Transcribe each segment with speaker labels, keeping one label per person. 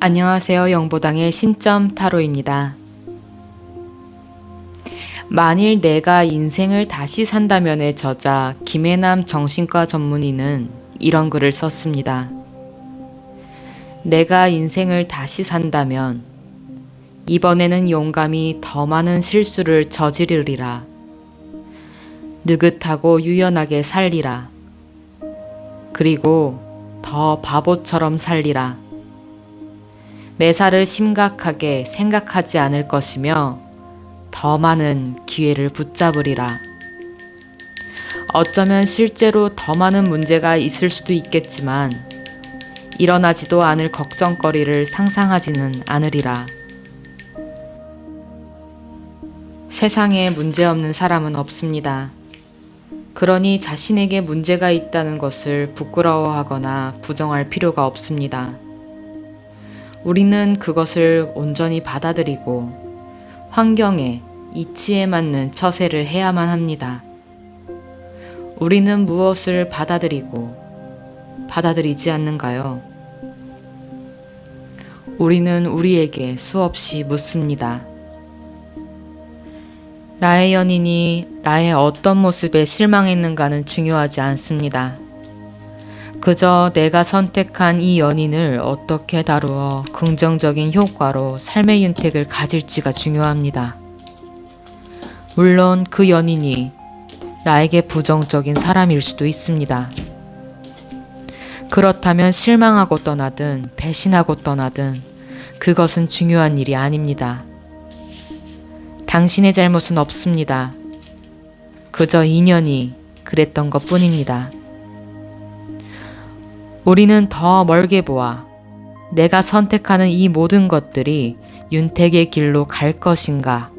Speaker 1: 안녕하세요. 영보당의 신점 타로입니다. 만일 내가 인생을 다시 산다면의 저자 김혜남 정신과 전문의는 이런 글을 썼습니다. 내가 인생을 다시 산다면 이번에는 용감히 더 많은 실수를 저지르리라. 느긋하고 유연하게 살리라. 그리고 더 바보처럼 살리라. 매사를 심각하게 생각하지 않을 것이며 더 많은 기회를 붙잡으리라. 어쩌면 실제로 더 많은 문제가 있을 수도 있겠지만 일어나지도 않을 걱정거리를 상상하지는 않으리라. 세상에 문제없는 사람은 없습니다. 그러니 자신에게 문제가 있다는 것을 부끄러워하거나 부정할 필요가 없습니다. 우리는 그것을 온전히 받아들이고 환경에 이치에 맞는 처세를 해야만 합니다. 우리는 무엇을 받아들이고 받아들이지 않는가요? 우리는 우리에게 수없이 묻습니다. 나의 연인이 나의 어떤 모습에 실망했는가는 중요하지 않습니다. 그저 내가 선택한 이 연인을 어떻게 다루어 긍정적인 효과로 삶의 윤택을 가질지가 중요합니다. 물론 그 연인이 나에게 부정적인 사람일 수도 있습니다. 그렇다면 실망하고 떠나든 배신하고 떠나든 그것은 중요한 일이 아닙니다. 당신의 잘못은 없습니다. 그저 인연이 그랬던 것 뿐입니다. 우리는 더 멀게 보아 내가 선택하는 이 모든 것들이 윤택의 길로 갈 것인가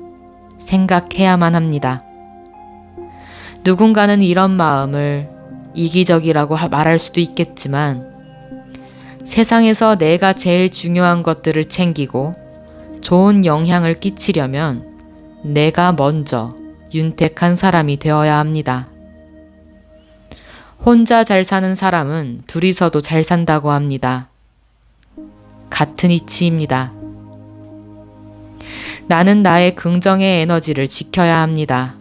Speaker 1: 생각해야만 합니다. 누군가는 이런 마음을 이기적이라고 말할 수도 있겠지만 세상에서 내가 제일 중요한 것들을 챙기고 좋은 영향을 끼치려면 내가 먼저 윤택한 사람이 되어야 합니다. 혼자 잘 사는 사람은 둘이서도 잘 산다고 합니다. 같은 이치입니다. 나는 나의 긍정의 에너지를 지켜야 합니다.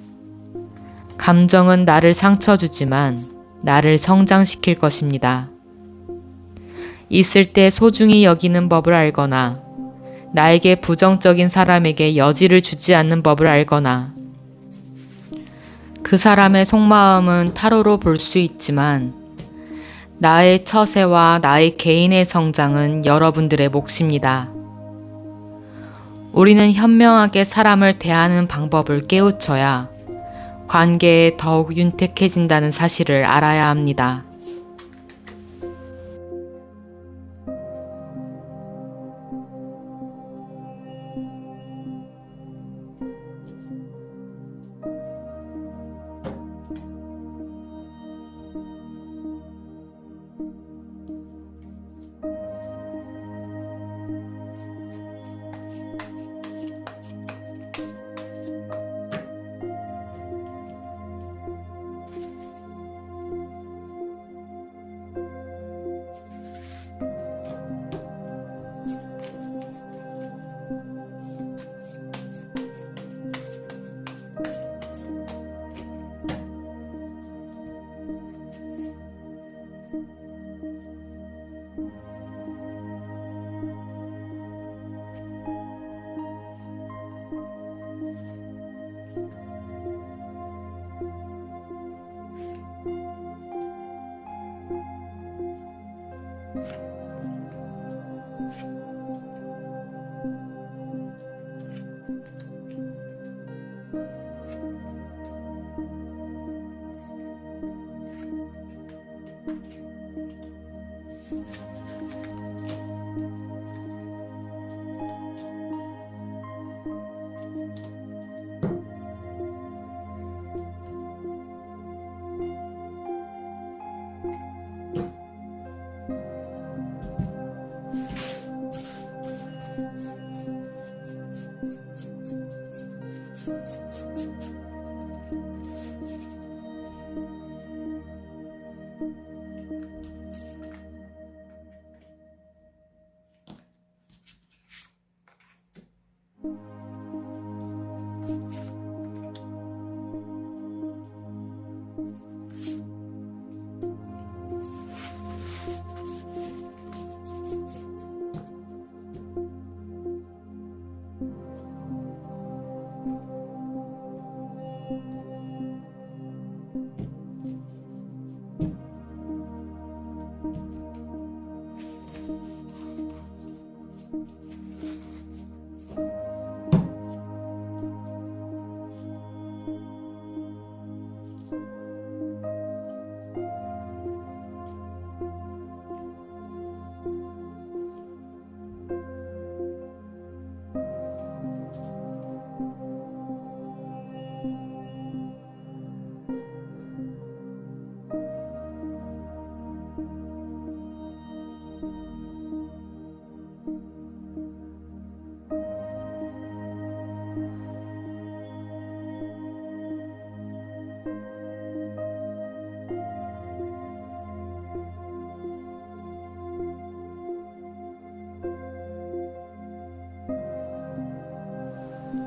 Speaker 1: 감정은 나를 상처 주지만 나를 성장시킬 것입니다. 있을 때 소중히 여기는 법을 알거나 나에게 부정적인 사람에게 여지를 주지 않는 법을 알거나 그 사람의 속마음은 타로로 볼 수 있지만 나의 처세와 나의 개인의 성장은 여러분들의 몫입니다. 우리는 현명하게 사람을 대하는 방법을 깨우쳐야 관계에 더욱 윤택해진다는 사실을 알아야 합니다.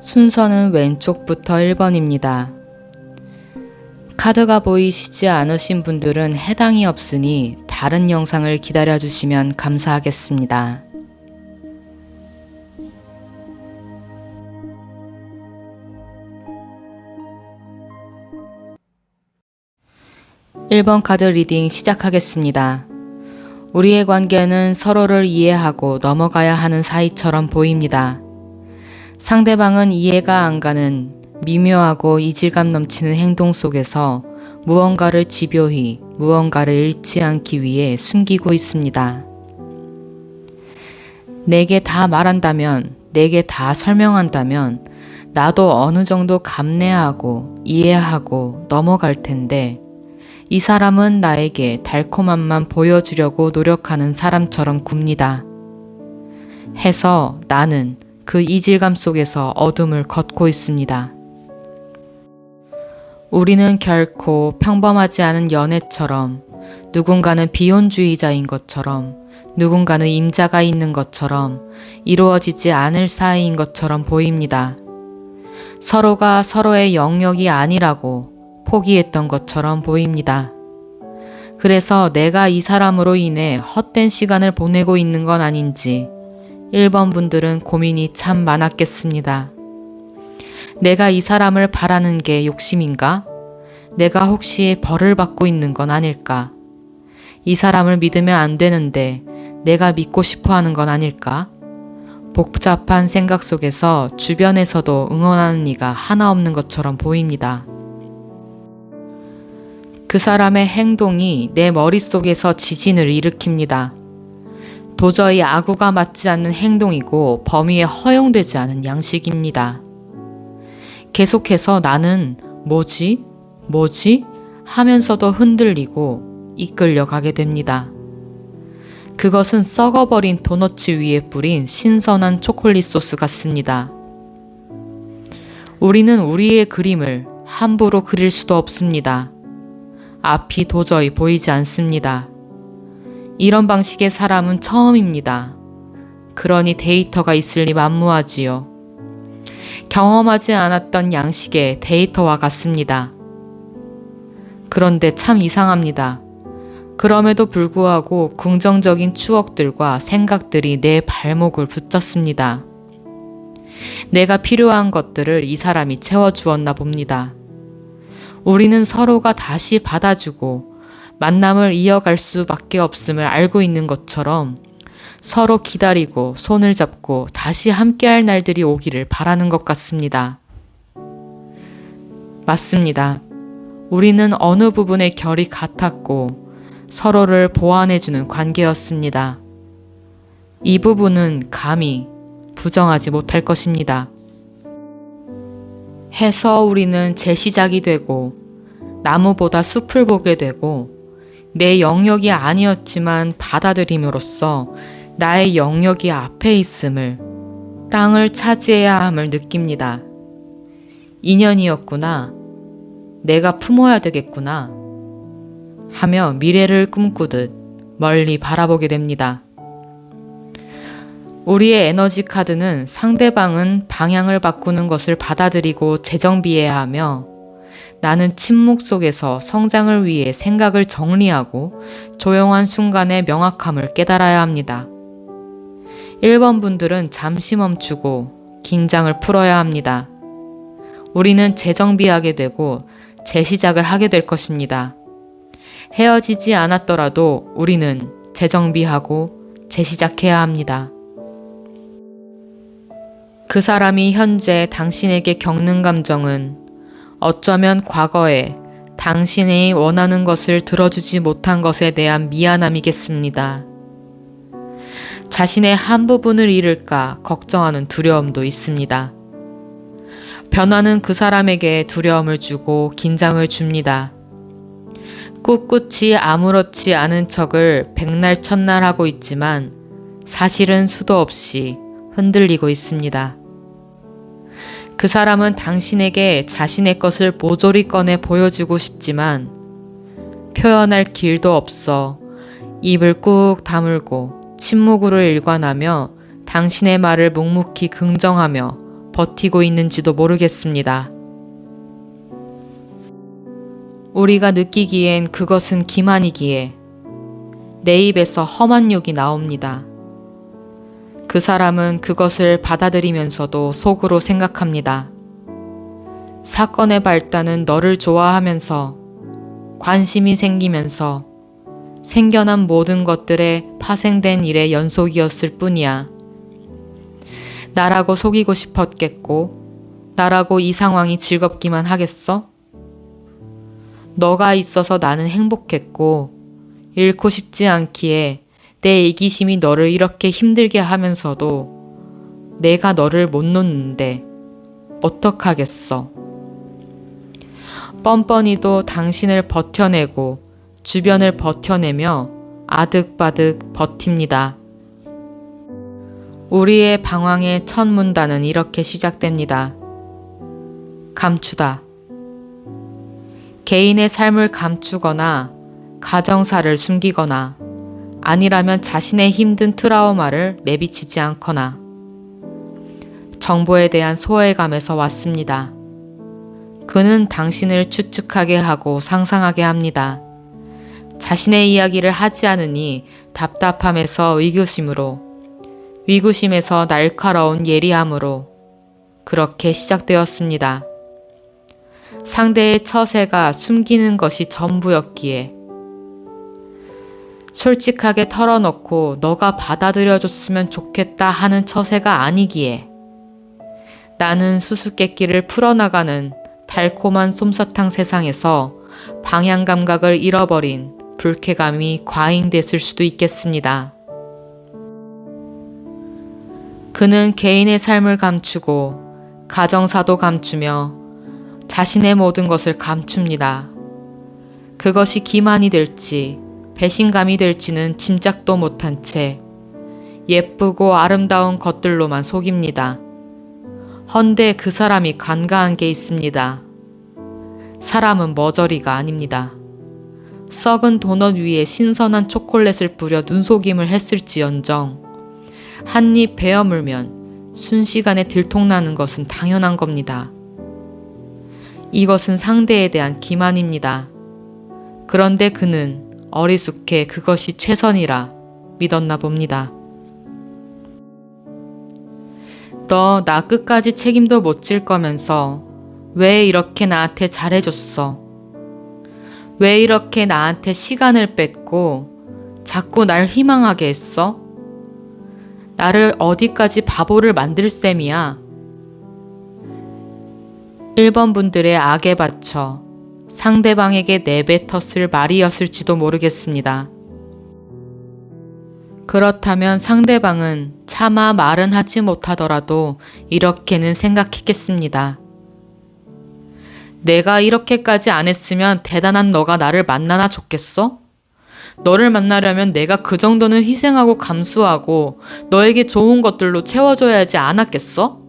Speaker 1: 순서는 왼쪽부터 1번입니다. 카드가 보이시지 않으신 분들은 해당이 없으니 다른 영상을 기다려주시면 감사하겠습니다. 1번 카드 리딩 시작하겠습니다. 우리의 관계는 서로를 이해하고 넘어가야 하는 사이처럼 보입니다. 상대방은 이해가 안 가는 미묘하고 이질감 넘치는 행동 속에서 무언가를 집요히, 무언가를 잃지 않기 위해 숨기고 있습니다. 내게 다 말한다면, 내게 다 설명한다면 나도 어느 정도 감내하고 이해하고 넘어갈 텐데 이 사람은 나에게 달콤함만 보여주려고 노력하는 사람처럼 굽니다. 해서 나는 그 이질감 속에서 어둠을 걷고 있습니다. 우리는 결코 평범하지 않은 연애처럼, 누군가는 비혼주의자인 것처럼, 누군가는 임자가 있는 것처럼 이루어지지 않을 사이인 것처럼 보입니다. 서로가 서로의 영역이 아니라고 포기했던 것처럼 보입니다. 그래서 내가 이 사람으로 인해 헛된 시간을 보내고 있는 건 아닌지 1번 분들은 고민이 참 많았겠습니다. 내가 이 사람을 바라는 게 욕심인가? 내가 혹시 벌을 받고 있는 건 아닐까? 이 사람을 믿으면 안 되는데 내가 믿고 싶어 하는 건 아닐까? 복잡한 생각 속에서 주변에서도 응원하는 이가 하나 없는 것처럼 보입니다. 그 사람의 행동이 내 머릿속에서 지진을 일으킵니다. 도저히 아구가 맞지 않는 행동이고 범위에 허용되지 않은 양식입니다. 계속해서 나는 뭐지 하면서도 흔들리고 이끌려가게 됩니다. 그것은 썩어버린 도너츠 위에 뿌린 신선한 초콜릿 소스 같습니다. 우리는 우리의 그림을 함부로 그릴 수도 없습니다. 앞이 도저히 보이지 않습니다. 이런 방식의 사람은 처음입니다. 그러니 데이터가 있을 리 만무하지요. 경험하지 않았던 양식의 데이터와 같습니다. 그런데 참 이상합니다. 그럼에도 불구하고 긍정적인 추억들과 생각들이 내 발목을 붙잡습니다. 내가 필요한 것들을 이 사람이 채워주었나 봅니다. 우리는 서로가 다시 받아주고 만남을 이어갈 수밖에 없음을 알고 있는 것처럼 서로 기다리고 손을 잡고 다시 함께할 날들이 오기를 바라는 것 같습니다. 맞습니다. 우리는 어느 부분의 결이 같았고 서로를 보완해주는 관계였습니다. 이 부분은 감히 부정하지 못할 것입니다. 해서 우리는 재시작이 되고 나무보다 숲을 보게 되고 내 영역이 아니었지만 받아들임으로써 나의 영역이 앞에 있음을, 땅을 차지해야 함을 느낍니다. 인연이었구나. 내가 품어야 되겠구나. 하며 미래를 꿈꾸듯 멀리 바라보게 됩니다. 우리의 에너지 카드는 상대방은 방향을 바꾸는 것을 받아들이고 재정비해야 하며 나는 침묵 속에서 성장을 위해 생각을 정리하고 조용한 순간의 명확함을 깨달아야 합니다. 1번 분들은 잠시 멈추고 긴장을 풀어야 합니다. 우리는 재정비하게 되고 재시작을 하게 될 것입니다. 헤어지지 않았더라도 우리는 재정비하고 재시작해야 합니다. 그 사람이 현재 당신에게 겪는 감정은 어쩌면 과거에 당신이 원하는 것을 들어주지 못한 것에 대한 미안함이겠습니다. 자신의 한 부분을 잃을까 걱정하는 두려움도 있습니다. 변화는 그 사람에게 두려움을 주고 긴장을 줍니다. 꿋꿋이 아무렇지 않은 척을 백날 첫날 하고 있지만 사실은 수도 없이 흔들리고 있습니다. 그 사람은 당신에게 자신의 것을 모조리 꺼내 보여주고 싶지만 표현할 길도 없어 입을 꾹 다물고 침묵으로 일관하며 당신의 말을 묵묵히 긍정하며 버티고 있는지도 모르겠습니다. 우리가 느끼기엔 그것은 기만이기에 내 입에서 험한 욕이 나옵니다. 그 사람은 그것을 받아들이면서도 속으로 생각합니다. 사건의 발단은 너를 좋아하면서 관심이 생기면서 생겨난 모든 것들에 파생된 일의 연속이었을 뿐이야. 나라고 속이고 싶었겠고 나라고 이 상황이 즐겁기만 하겠어? 너가 있어서 나는 행복했고 잃고 싶지 않기에 내 이기심이 너를 이렇게 힘들게 하면서도 내가 너를 못 놓는데 어떡하겠어. 뻔뻔히도 당신을 버텨내고 주변을 버텨내며 아득바득 버팁니다. 우리의 방황의 첫 문단은 이렇게 시작됩니다. 감추다. 개인의 삶을 감추거나 가정사를 숨기거나 아니라면 자신의 힘든 트라우마를 내비치지 않거나 정보에 대한 소외감에서 왔습니다. 그는 당신을 추측하게 하고 상상하게 합니다. 자신의 이야기를 하지 않으니 답답함에서 의구심으로, 위구심에서 날카로운 예리함으로 그렇게 시작되었습니다. 상대의 처세가 숨기는 것이 전부였기에 솔직하게 털어놓고 너가 받아들여줬으면 좋겠다 하는 처세가 아니기에 나는 수수께끼를 풀어나가는 달콤한 솜사탕 세상에서 방향 감각을 잃어버린 불쾌감이 과잉됐을 수도 있겠습니다. 그는 개인의 삶을 감추고 가정사도 감추며 자신의 모든 것을 감춥니다. 그것이 기만이 될지 배신감이 될지는 짐작도 못한 채 예쁘고 아름다운 것들로만 속입니다. 헌데 그 사람이 간과한 게 있습니다. 사람은 머저리가 아닙니다. 썩은 도넛 위에 신선한 초콜릿을 뿌려 눈속임을 했을지언정 한 입 베어물면 순식간에 들통나는 것은 당연한 겁니다. 이것은 상대에 대한 기만입니다. 그런데 그는 어리숙해 그것이 최선이라 믿었나 봅니다. 너 나 끝까지 책임도 못 질 거면서 왜 이렇게 나한테 잘해줬어? 왜 이렇게 나한테 시간을 뺏고 자꾸 날 희망하게 했어? 나를 어디까지 바보를 만들 셈이야? 1번 분들의 악에 바쳐 상대방에게 내뱉었을 말이었을지도 모르겠습니다. 그렇다면 상대방은 차마 말은 하지 못하더라도 이렇게는 생각했겠습니다. 내가 이렇게까지 안 했으면 대단한 너가 나를 만나나 좋겠어? 너를 만나려면 내가 그 정도는 희생하고 감수하고 너에게 좋은 것들로 채워줘야 하지 않았겠어?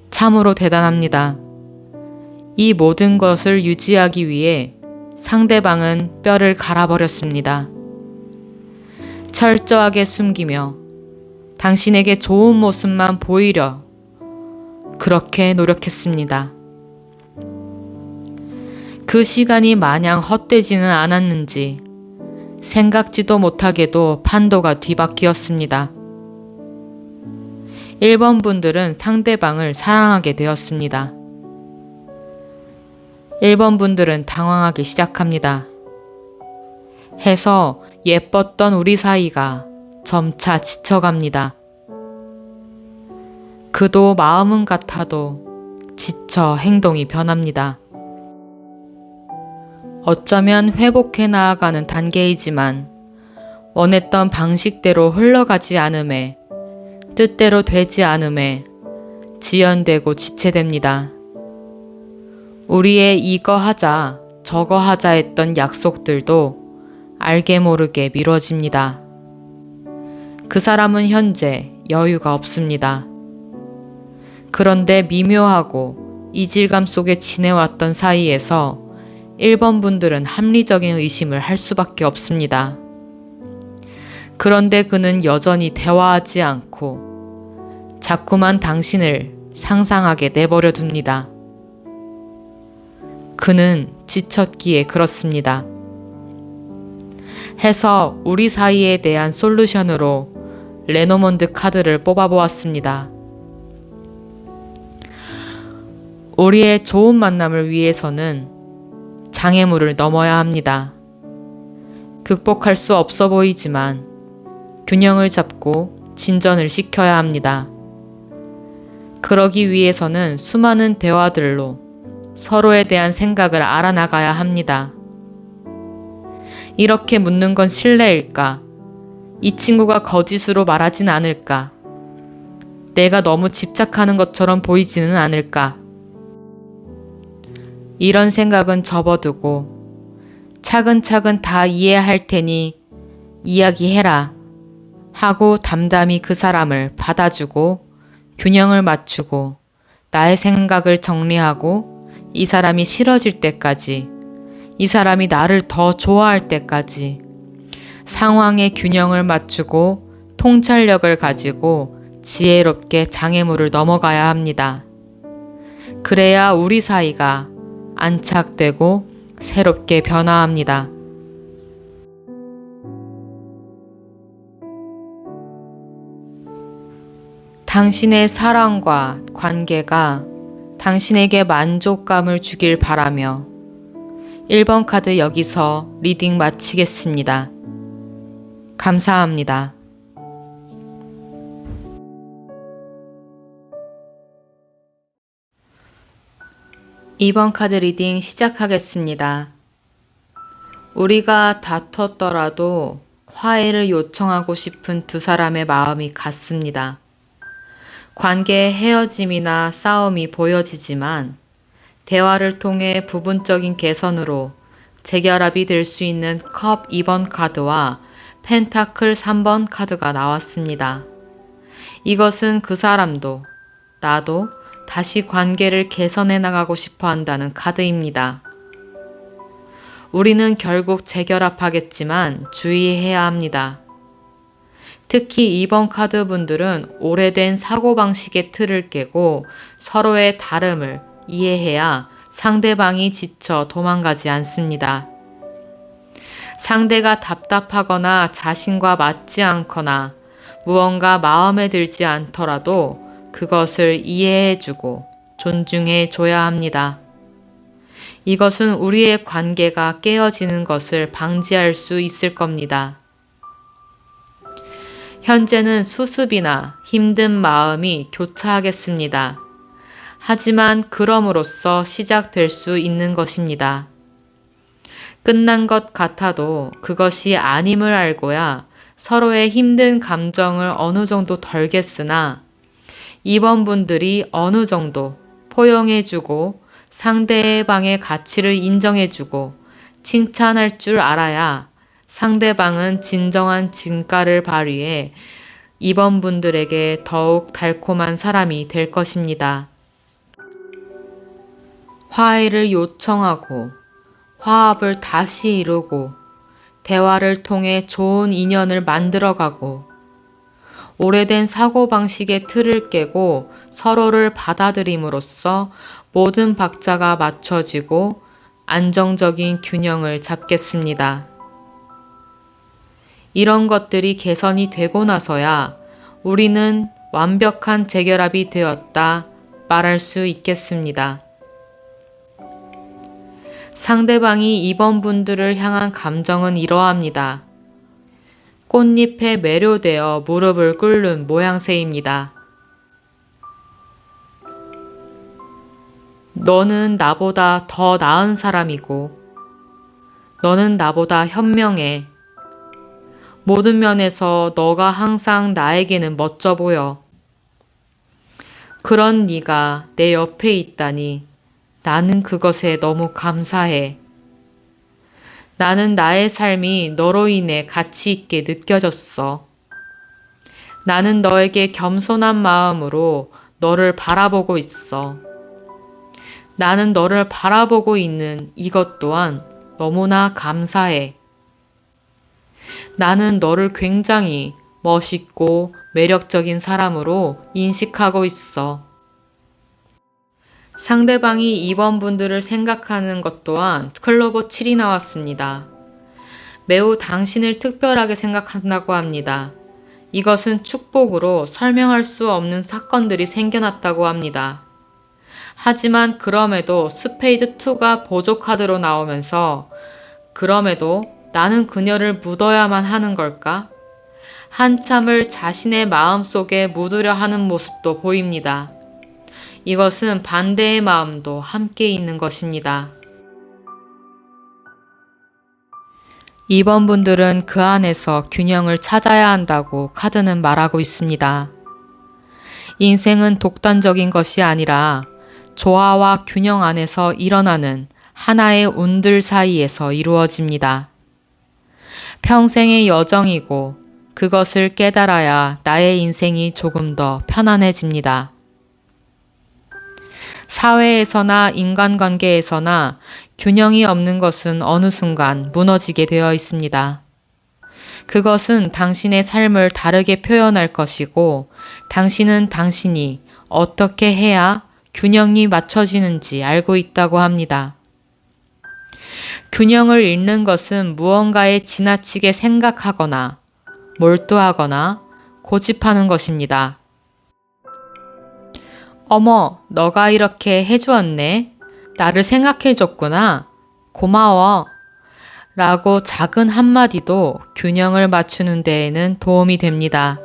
Speaker 1: 참으로 대단합니다. 이 모든 것을 유지하기 위해 상대방은 뼈를 갈아버렸습니다. 철저하게 숨기며 당신에게 좋은 모습만 보이려 그렇게 노력했습니다. 그 시간이 마냥 헛되지는 않았는지 생각지도 못하게도 판도가 뒤바뀌었습니다. 1번 분들은 상대방을 사랑하게 되었습니다. 1번 분들은 당황하기 시작합니다. 해서 예뻤던 우리 사이가 점차 지쳐갑니다. 그도 마음은 같아도 지쳐 행동이 변합니다. 어쩌면 회복해 나아가는 단계이지만 원했던 방식대로 흘러가지 않음에 뜻대로 되지 않음에 지연되고 지체됩니다. 우리의 이거 하자 저거 하자 했던 약속들도 알게 모르게 미뤄집니다. 그 사람은 현재 여유가 없습니다. 그런데 미묘하고 이질감 속에 지내왔던 사이에서 1번 분들은 합리적인 의심을 할 수밖에 없습니다. 그런데 그는 여전히 대화하지 않고 자꾸만 당신을 상상하게 내버려 둡니다. 그는 지쳤기에 그렇습니다. 해서 우리 사이에 대한 솔루션으로 레노먼드 카드를 뽑아보았습니다. 우리의 좋은 만남을 위해서는 장애물을 넘어야 합니다. 극복할 수 없어 보이지만 균형을 잡고 진전을 시켜야 합니다. 그러기 위해서는 수많은 대화들로 서로에 대한 생각을 알아나가야 합니다. 이렇게 묻는 건 실례일까? 이 친구가 거짓으로 말하진 않을까? 내가 너무 집착하는 것처럼 보이지는 않을까? 이런 생각은 접어두고 차근차근 다 이해할 테니 이야기해라 하고 담담히 그 사람을 받아주고 균형을 맞추고 나의 생각을 정리하고 이 사람이 싫어질 때까지 이 사람이 나를 더 좋아할 때까지 상황의 균형을 맞추고 통찰력을 가지고 지혜롭게 장애물을 넘어가야 합니다. 그래야 우리 사이가 안착되고 새롭게 변화합니다. 당신의 사랑과 관계가 당신에게 만족감을 주길 바라며 1번 카드 여기서 리딩 마치겠습니다. 감사합니다. 2번 카드 리딩 시작하겠습니다. 우리가 다퉜더라도 화해를 요청하고 싶은 두 사람의 마음이 같습니다. 관계의 헤어짐이나 싸움이 보여지지만 대화를 통해 부분적인 개선으로 재결합이 될 수 있는 컵 2번 카드와 펜타클 3번 카드가 나왔습니다. 이것은 그 사람도 나도 다시 관계를 개선해 나가고 싶어 한다는 카드입니다. 우리는 결국 재결합하겠지만 주의해야 합니다. 특히 2번 카드 분들은 오래된 사고방식의 틀을 깨고 서로의 다름을 이해해야 상대방이 지쳐 도망가지 않습니다. 상대가 답답하거나 자신과 맞지 않거나 무언가 마음에 들지 않더라도 그것을 이해해주고 존중해줘야 합니다. 이것은 우리의 관계가 깨어지는 것을 방지할 수 있을 겁니다. 현재는 수습이나 힘든 마음이 교차하겠습니다. 하지만 그럼으로써 시작될 수 있는 것입니다. 끝난 것 같아도 그것이 아님을 알고야 서로의 힘든 감정을 어느 정도 덜겠으나 2번 분들이 어느 정도 포용해주고 상대방의 가치를 인정해주고 칭찬할 줄 알아야 상대방은 진정한 진가를 발휘해 2번 분들에게 더욱 달콤한 사람이 될 것입니다. 화해를 요청하고 화합을 다시 이루고 대화를 통해 좋은 인연을 만들어가고 오래된 사고방식의 틀을 깨고 서로를 받아들임으로써 모든 박자가 맞춰지고 안정적인 균형을 잡겠습니다. 이런 것들이 개선이 되고 나서야 우리는 완벽한 재결합이 되었다 말할 수 있겠습니다. 상대방이 이번 분들을 향한 감정은 이러합니다. 꽃잎에 매료되어 무릎을 꿇는 모양새입니다. 너는 나보다 더 나은 사람이고, 너는 나보다 현명해. 모든 면에서 너가 항상 나에게는 멋져 보여. 그런 네가 내 옆에 있다니 나는 그것에 너무 감사해. 나는 나의 삶이 너로 인해 가치 있게 느껴졌어. 나는 너에게 겸손한 마음으로 너를 바라보고 있어. 나는 너를 바라보고 있는 이것 또한 너무나 감사해. 나는 너를 굉장히 멋있고 매력적인 사람으로 인식하고 있어. 상대방이 이번 분들을 생각하는 것 또한 클로버 7이 나왔습니다. 매우 당신을 특별하게 생각한다고 합니다. 이것은 축복으로 설명할 수 없는 사건들이 생겨났다고 합니다. 하지만 그럼에도 스페이드 2가 보조 카드로 나오면서 그럼에도 나는 그녀를 묻어야만 하는 걸까? 한참을 자신의 마음속에 묻으려 하는 모습도 보입니다. 이것은 반대의 마음도 함께 있는 것입니다. 이번 분들은 그 안에서 균형을 찾아야 한다고 카드는 말하고 있습니다. 인생은 독단적인 것이 아니라 조화와 균형 안에서 일어나는 하나의 운들 사이에서 이루어집니다. 평생의 여정이고 그것을 깨달아야 나의 인생이 조금 더 편안해집니다. 사회에서나 인간관계에서나 균형이 없는 것은 어느 순간 무너지게 되어 있습니다. 그것은 당신의 삶을 다르게 표현할 것이고 당신은 당신이 어떻게 해야 균형이 맞춰지는지 알고 있다고 합니다. 균형을 잃는 것은 무언가에 지나치게 생각하거나 몰두하거나 고집하는 것입니다. 어머, 너가 이렇게 해주었네. 나를 생각해줬구나. 고마워. 라고 작은 한마디도 균형을 맞추는 데에는 도움이 됩니다.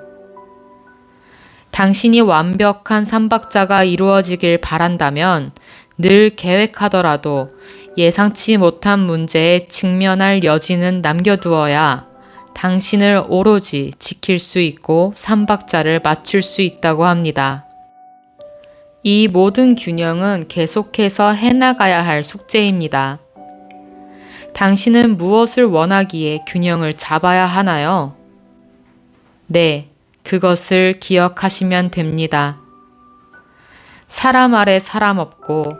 Speaker 1: 당신이 완벽한 삼박자가 이루어지길 바란다면 늘 계획하더라도 예상치 못한 문제에 직면할 여지는 남겨두어야 당신을 오로지 지킬 수 있고 삼박자를 맞출 수 있다고 합니다. 이 모든 균형은 계속해서 해나가야 할 숙제입니다. 당신은 무엇을 원하기에 균형을 잡아야 하나요? 네, 그것을 기억하시면 됩니다. 사람 아래 사람 없고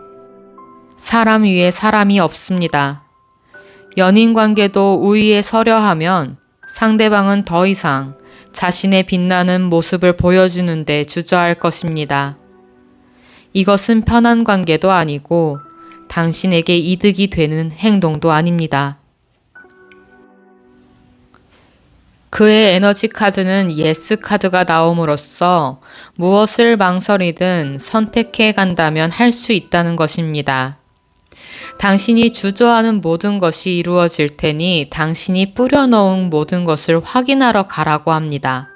Speaker 1: 사람 위에 사람이 없습니다. 연인 관계도 우위에 서려 하면 상대방은 더 이상 자신의 빛나는 모습을 보여주는데 주저할 것입니다. 이것은 편한 관계도 아니고 당신에게 이득이 되는 행동도 아닙니다. 그의 에너지 카드는 예스 카드가 나옴으로써 무엇을 망설이든 선택해 간다면 할 수 있다는 것입니다. 당신이 주저하는 모든 것이 이루어질 테니 당신이 뿌려놓은 모든 것을 확인하러 가라고 합니다.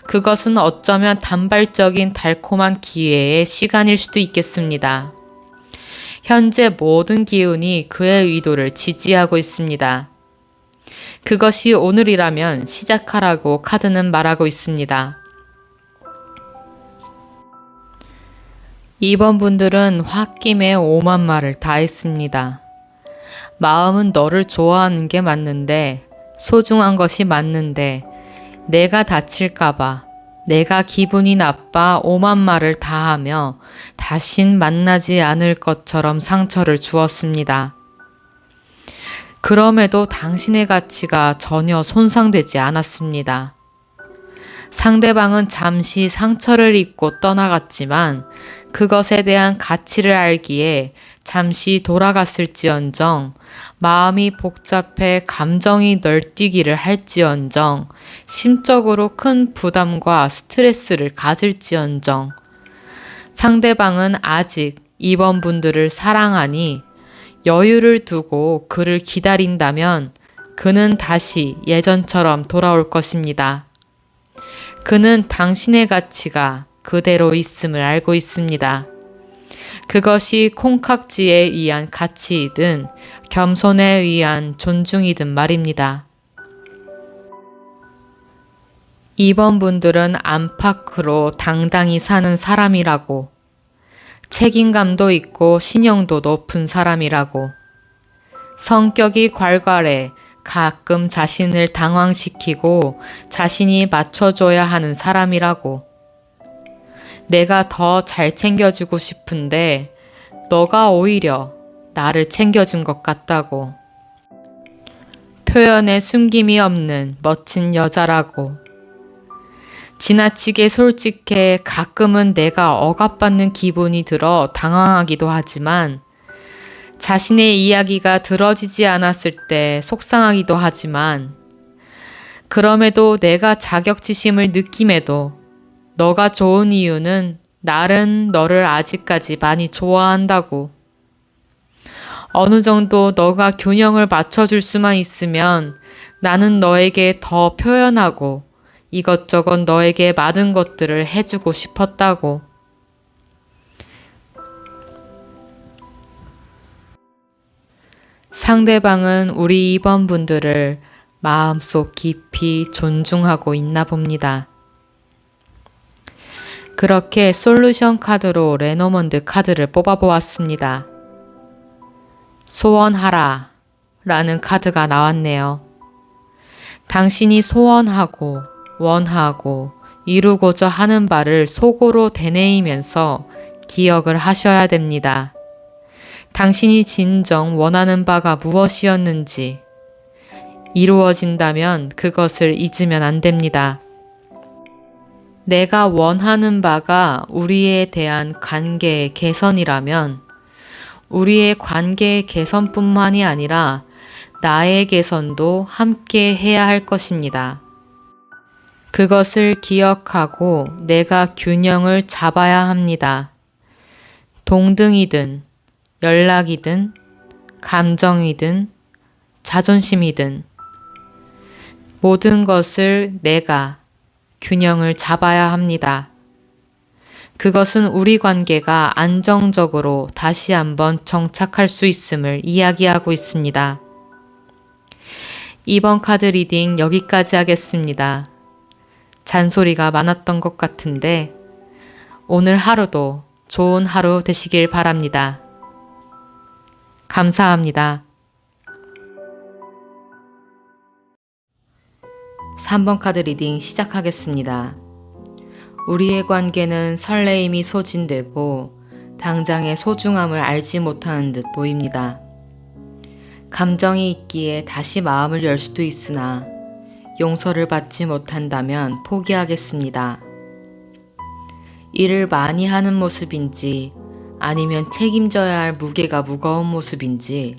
Speaker 1: 그것은 어쩌면 단발적인 달콤한 기회의 시간일 수도 있겠습니다. 현재 모든 기운이 그의 의도를 지지하고 있습니다. 그것이 오늘이라면 시작하라고 카드는 말하고 있습니다. 이번 분들은 홧김에 오만 말을 다 했습니다. 마음은 너를 좋아하는 게 맞는데, 소중한 것이 맞는데, 내가 다칠까봐, 내가 기분이 나빠 오만 말을 다 하며 다신 만나지 않을 것처럼 상처를 주었습니다. 그럼에도 당신의 가치가 전혀 손상되지 않았습니다. 상대방은 잠시 상처를 입고 떠나갔지만 그것에 대한 가치를 알기에 잠시 돌아갔을지언정 마음이 복잡해 감정이 널뛰기를 할지언정 심적으로 큰 부담과 스트레스를 가질지언정 상대방은 아직 이번 분들을 사랑하니 여유를 두고 그를 기다린다면 그는 다시 예전처럼 돌아올 것입니다. 그는 당신의 가치가 그대로 있음을 알고 있습니다. 그것이 콩깍지에 의한 가치이든 겸손에 의한 존중이든 말입니다. 이번 분들은 안팎으로 당당히 사는 사람이라고, 책임감도 있고 신용도 높은 사람이라고, 성격이 괄괄해 가끔 자신을 당황시키고 자신이 맞춰줘야 하는 사람이라고, 내가 더 잘 챙겨주고 싶은데 너가 오히려 나를 챙겨준 것 같다고, 표현에 숨김이 없는 멋진 여자라고, 지나치게 솔직해 가끔은 내가 억압받는 기분이 들어 당황하기도 하지만 자신의 이야기가 들어지지 않았을 때 속상하기도 하지만 그럼에도 내가 자격지심을 느낌에도 너가 좋은 이유는 나는 너를 아직까지 많이 좋아한다고. 어느 정도 너가 균형을 맞춰줄 수만 있으면 나는 너에게 더 표현하고 이것저것 너에게 많은 것들을 해주고 싶었다고. 상대방은 우리 2번 분들을 마음속 깊이 존중하고 있나 봅니다. 그렇게 솔루션 카드로 레노먼드 카드를 뽑아보았습니다. 소원하라 라는 카드가 나왔네요. 당신이 소원하고 원하고 이루고자 하는 바를 속으로 되뇌이면서 기억을 하셔야 됩니다. 당신이 진정 원하는 바가 무엇이었는지 이루어진다면 그것을 잊으면 안 됩니다. 내가 원하는 바가 우리에 대한 관계의 개선이라면 우리의 관계의 개선뿐만이 아니라 나의 개선도 함께 해야 할 것입니다. 그것을 기억하고 내가 균형을 잡아야 합니다. 동등이든 연락이든 감정이든 자존심이든 모든 것을 내가 균형을 잡아야 합니다. 그것은 우리 관계가 안정적으로 다시 한번 정착할 수 있음을 이야기하고 있습니다. 이번 카드 리딩 여기까지 하겠습니다. 잔소리가 많았던 것 같은데 오늘 하루도 좋은 하루 되시길 바랍니다. 감사합니다. 3번 카드 리딩 시작하겠습니다. 우리의 관계는 설레임이 소진되고 당장의 소중함을 알지 못하는 듯 보입니다. 감정이 있기에 다시 마음을 열 수도 있으나 용서를 받지 못한다면 포기하겠습니다. 일을 많이 하는 모습인지 아니면 책임져야 할 무게가 무거운 모습인지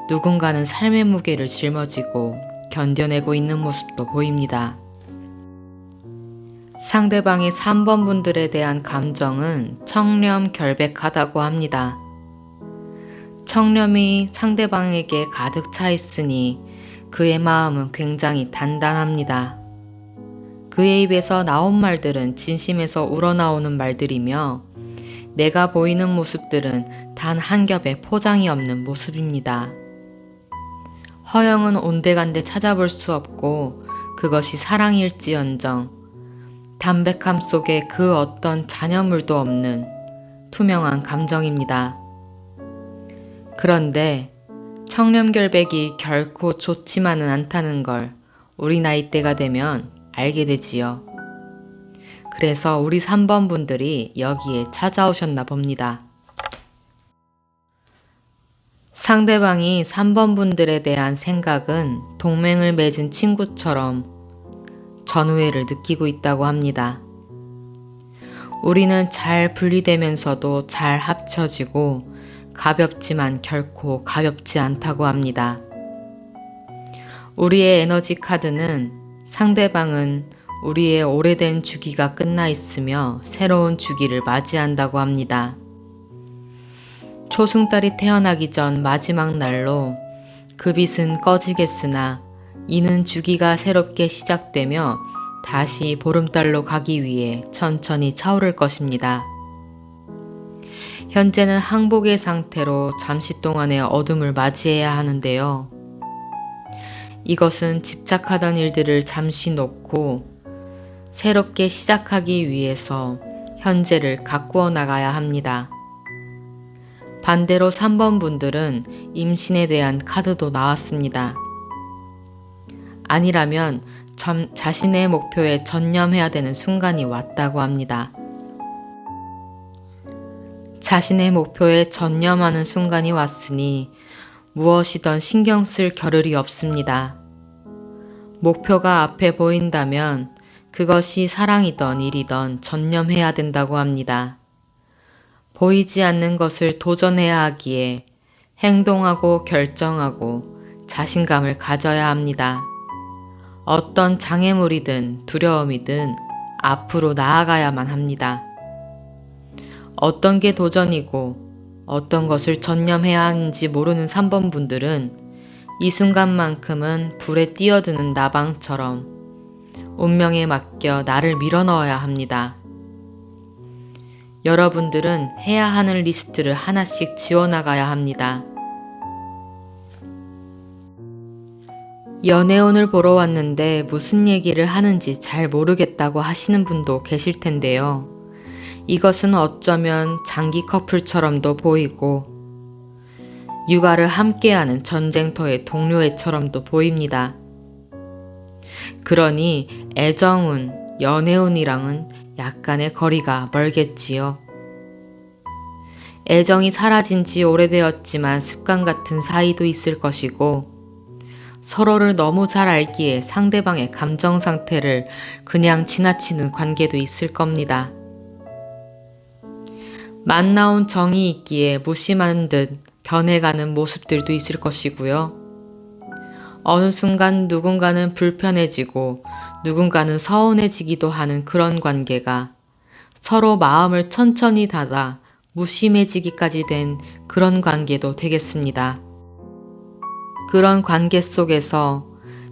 Speaker 1: 누군가는 삶의 무게를 짊어지고 견뎌내고 있는 모습도 보입니다. 상대방의 3번 분들에 대한 감정은 청렴 결백하다고 합니다. 청렴이 상대방에게 가득 차 있으니 그의 마음은 굉장히 단단합니다. 그의 입에서 나온 말들은 진심에서 우러나오는 말들이며 내가 보이는 모습들은 단 한 겹의 포장이 없는 모습입니다. 허영은 온데간데 찾아볼 수 없고 그것이 사랑일지언정 담백함 속에 그 어떤 잔여물도 없는 투명한 감정입니다. 그런데 청렴결백이 결코 좋지만은 않다는 걸 우리 나이대가 되면 알게 되지요. 그래서 우리 3번 분들이 여기에 찾아오셨나 봅니다. 상대방이 3번 분들에 대한 생각은 동맹을 맺은 친구처럼 전우애를 느끼고 있다고 합니다. 우리는 잘 분리되면서도 잘 합쳐지고 가볍지만 결코 가볍지 않다고 합니다. 우리의 에너지 카드는 상대방은 우리의 오래된 주기가 끝나 있으며 새로운 주기를 맞이한다고 합니다. 초승달이 태어나기 전 마지막 날로 그 빛은 꺼지겠으나 이는 주기가 새롭게 시작되며 다시 보름달로 가기 위해 천천히 차오를 것입니다. 현재는 항복의 상태로 잠시 동안의 어둠을 맞이해야 하는데요. 이것은 집착하던 일들을 잠시 놓고 새롭게 시작하기 위해서 현재를 가꾸어 나가야 합니다. 반대로 3번 분들은 임신에 대한 카드도 나왔습니다. 아니라면 자신의 목표에 전념해야 되는 순간이 왔다고 합니다. 자신의 목표에 전념하는 순간이 왔으니 무엇이든 신경 쓸 겨를이 없습니다. 목표가 앞에 보인다면 그것이 사랑이든 일이든 전념해야 된다고 합니다. 보이지 않는 것을 도전해야 하기에 행동하고 결정하고 자신감을 가져야 합니다. 어떤 장애물이든 두려움이든 앞으로 나아가야만 합니다. 어떤 게 도전이고 어떤 것을 전념해야 하는지 모르는 3번 분들은 이 순간만큼은 불에 뛰어드는 나방처럼 운명에 맡겨 나를 밀어넣어야 합니다. 여러분들은 해야 하는 리스트를 하나씩 지워나가야 합니다. 연애운을 보러 왔는데 무슨 얘기를 하는지 잘 모르겠다고 하시는 분도 계실 텐데요. 이것은 어쩌면 장기 커플처럼도 보이고 육아를 함께하는 전쟁터의 동료애처럼도 보입니다. 그러니 애정운, 연애운이랑은 약간의 거리가 멀겠지요. 애정이 사라진 지 오래되었지만 습관 같은 사이도 있을 것이고 서로를 너무 잘 알기에 상대방의 감정 상태를 그냥 지나치는 관계도 있을 겁니다. 맛나온 정이 있기에 무심한 듯 변해가는 모습들도 있을 것이고요. 어느 순간 누군가는 불편해지고 누군가는 서운해지기도 하는 그런 관계가 서로 마음을 천천히 닫아 무심해지기까지 된 그런 관계도 되겠습니다. 그런 관계 속에서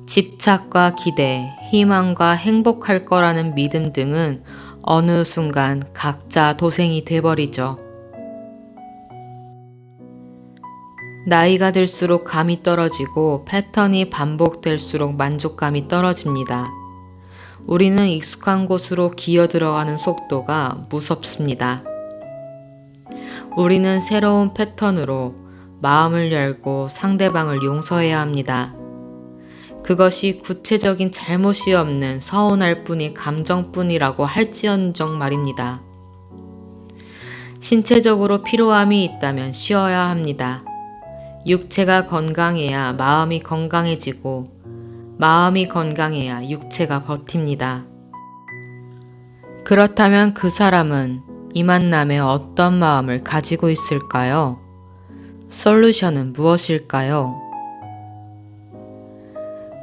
Speaker 1: 집착과 기대, 희망과 행복할 거라는 믿음 등은 어느 순간 각자 도생이 돼버리죠. 나이가 들수록 감이 떨어지고 패턴이 반복될수록 만족감이 떨어집니다. 우리는 익숙한 곳으로 기어 들어가는 속도가 무섭습니다. 우리는 새로운 패턴으로 마음을 열고 상대방을 용서해야 합니다. 그것이 구체적인 잘못이 없는 서운할 뿐인 감정뿐이라고 할지언정 말입니다. 신체적으로 피로함이 있다면 쉬어야 합니다. 육체가 건강해야 마음이 건강해지고 마음이 건강해야 육체가 버팁니다. 그렇다면 그 사람은 이 만남에 어떤 마음을 가지고 있을까요? 솔루션은 무엇일까요?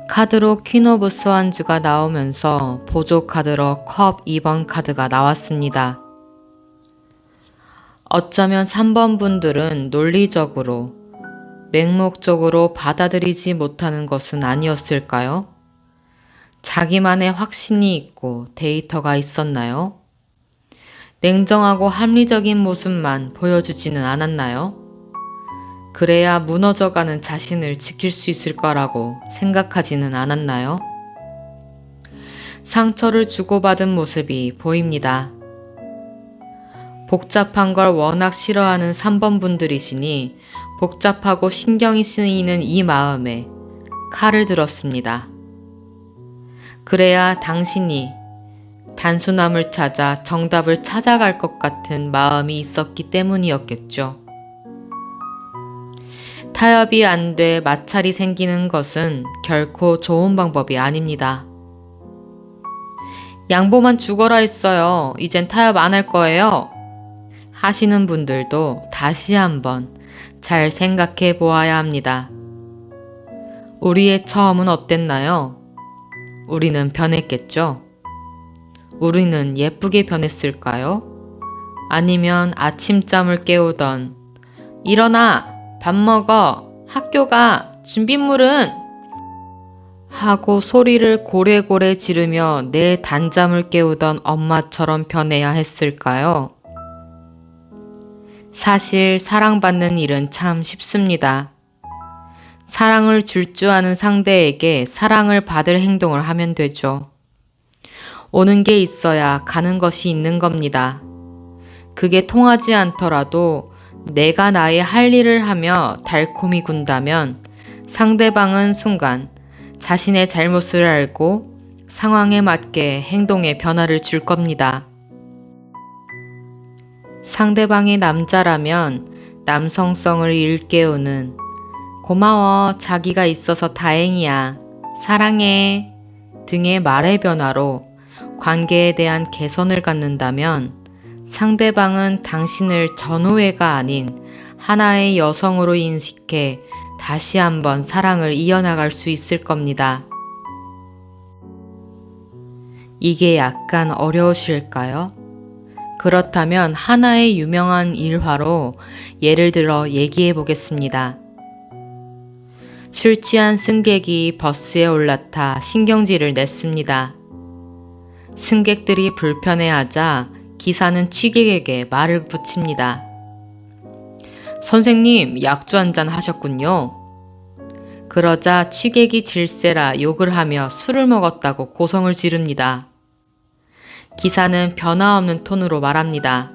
Speaker 1: 카드로 퀸 오브 스완즈가 나오면서 보조 카드로 컵 2번 카드가 나왔습니다. 어쩌면 3번 분들은 논리적으로 맹목적으로 받아들이지 못하는 것은 아니었을까요? 자기만의 확신이 있고 데이터가 있었나요? 냉정하고 합리적인 모습만 보여주지는 않았나요? 그래야 무너져가는 자신을 지킬 수 있을 거라고 생각하지는 않았나요? 상처를 주고받은 모습이 보입니다. 복잡한 걸 워낙 싫어하는 3번 분들이시니 복잡하고 신경이 쓰이는 이 마음에 칼을 들었습니다. 그래야 당신이 단순함을 찾아 정답을 찾아갈 것 같은 마음이 있었기 때문이었겠죠. 타협이 안 돼 마찰이 생기는 것은 결코 좋은 방법이 아닙니다. 양보만 죽어라 했어요. 이젠 타협 안 할 거예요. 하시는 분들도 다시 한번 잘 생각해 보아야 합니다. 우리의 처음은 어땠나요? 우리는 변했겠죠? 우리는 예쁘게 변했을까요? 아니면 아침잠을 깨우던 일어나! 밥 먹어! 학교 가! 준비물은! 하고 소리를 고래고래 지르며 내 단잠을 깨우던 엄마처럼 변해야 했을까요? 사실 사랑받는 일은 참 쉽습니다. 사랑을 줄 줄 아는 상대에게 사랑을 받을 행동을 하면 되죠. 오는 게 있어야 가는 것이 있는 겁니다. 그게 통하지 않더라도 내가 나의 할 일을 하며 달콤히 군다면 상대방은 순간 자신의 잘못을 알고 상황에 맞게 행동에 변화를 줄 겁니다. 상대방이 남자라면 남성성을 일깨우는 고마워, 자기가 있어서 다행이야, 사랑해 등의 말의 변화로 관계에 대한 개선을 갖는다면 상대방은 당신을 전우애가 아닌 하나의 여성으로 인식해 다시 한번 사랑을 이어나갈 수 있을 겁니다. 이게 약간 어려우실까요? 그렇다면 하나의 유명한 일화로 예를 들어 얘기해 보겠습니다. 술 취한 승객이 버스에 올라타 신경질을 냈습니다. 승객들이 불편해하자 기사는 취객에게 말을 붙입니다. 선생님, 약주 한잔 하셨군요. 그러자 취객이 질세라 욕을 하며 술을 먹었다고 고성을 지릅니다. 기사는 변화없는 톤으로 말합니다.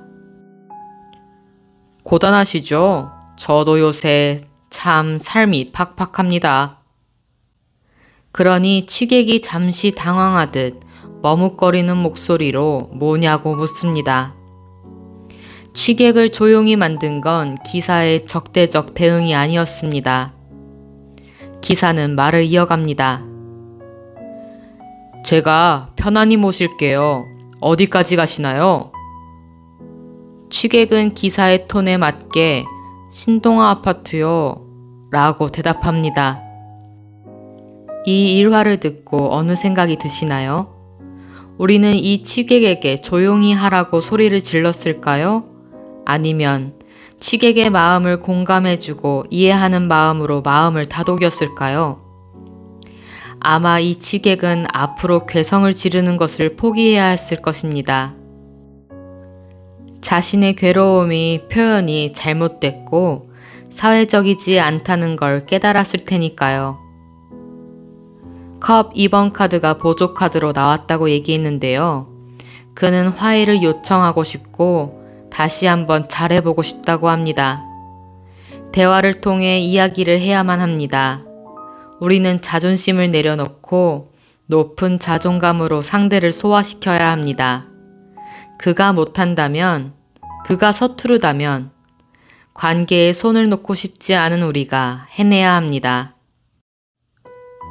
Speaker 1: 고단하시죠? 저도 요새 참 삶이 팍팍합니다. 그러니 취객이 잠시 당황하듯 머뭇거리는 목소리로 뭐냐고 묻습니다. 취객을 조용히 만든 건 기사의 적대적 대응이 아니었습니다. 기사는 말을 이어갑니다. 제가 편안히 모실게요. 어디까지 가시나요? 취객은 기사의 톤에 맞게 신동아 아파트요 라고 대답합니다. 이 일화를 듣고 어느 생각이 드시나요? 우리는 이 취객에게 조용히 하라고 소리를 질렀을까요? 아니면 취객의 마음을 공감해주고 이해하는 마음으로 마음을 다독였을까요? 아마 이 취객은 앞으로 괴성을 지르는 것을 포기해야 했을 것입니다. 자신의 괴로움이 표현이 잘못됐고 사회적이지 않다는 걸 깨달았을 테니까요. 컵 2번 카드가 보조 카드로 나왔다고 얘기했는데요. 그는 화해를 요청하고 싶고 다시 한번 잘해보고 싶다고 합니다. 대화를 통해 이야기를 해야만 합니다. 우리는 자존심을 내려놓고 높은 자존감으로 상대를 소화시켜야 합니다. 그가 못한다면, 그가 서투르다면 관계에 손을 놓고 싶지 않은 우리가 해내야 합니다.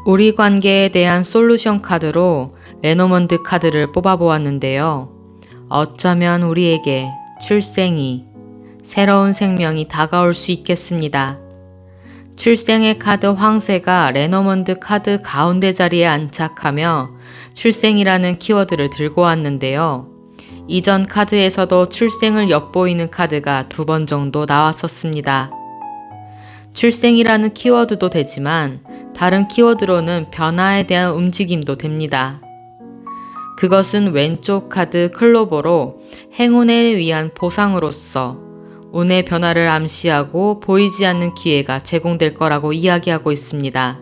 Speaker 1: 우리 관계에 대한 솔루션 카드로 레노먼드 카드를 뽑아보았는데요. 어쩌면 우리에게 출생이, 새로운 생명이 다가올 수 있겠습니다. 출생의 카드 황새가 레노먼드 카드 가운데 자리에 안착하며 출생이라는 키워드를 들고 왔는데요. 이전 카드에서도 출생을 엿보이는 카드가 2번 정도 나왔었습니다. 출생이라는 키워드도 되지만 다른 키워드로는 변화에 대한 움직임도 됩니다. 그것은 왼쪽 카드 클로버로 행운에 위한 보상으로서 운의 변화를 암시하고 보이지 않는 기회가 제공될 거라고 이야기하고 있습니다.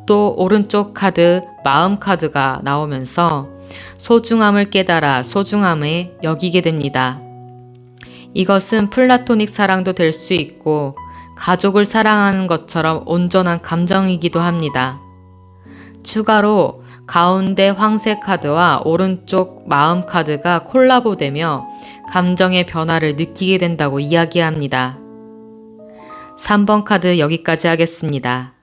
Speaker 1: 또 오른쪽 카드 마음 카드가 나오면서 소중함을 깨달아 소중함에 여기게 됩니다. 이것은 플라토닉 사랑도 될 수 있고 가족을 사랑하는 것처럼 온전한 감정이기도 합니다. 추가로 가운데 황새 카드와 오른쪽 마음 카드가 콜라보되며 감정의 변화를 느끼게 된다고 이야기합니다. 3번 카드 여기까지 하겠습니다.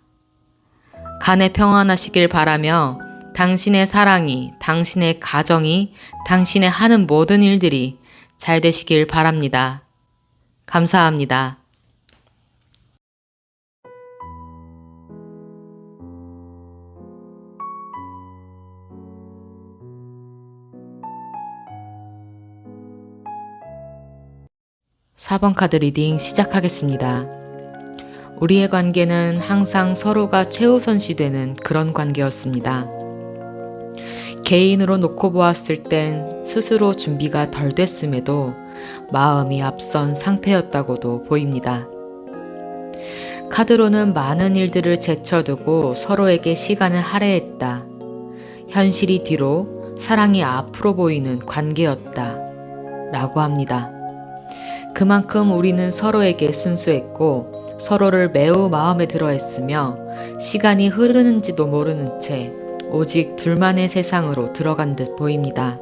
Speaker 1: 간에 평안하시길 바라며 당신의 사랑이, 당신의 가정이, 당신의 하는 모든 일들이 잘 되시길 바랍니다. 감사합니다. 4번 카드 리딩 시작하겠습니다. 우리의 관계는 항상 서로가 최우선시되는 그런 관계였습니다. 개인으로 놓고 보았을 땐 스스로 준비가 덜 됐음에도 마음이 앞선 상태였다고도 보입니다. 카드로는 많은 일들을 제쳐두고 서로에게 시간을 할애했다. 현실이 뒤로 사랑이 앞으로 보이는 관계였다. 라고 합니다. 그만큼 우리는 서로에게 순수했고 서로를 매우 마음에 들어 했으며 시간이 흐르는지도 모르는 채 오직 둘만의 세상으로 들어간 듯 보입니다.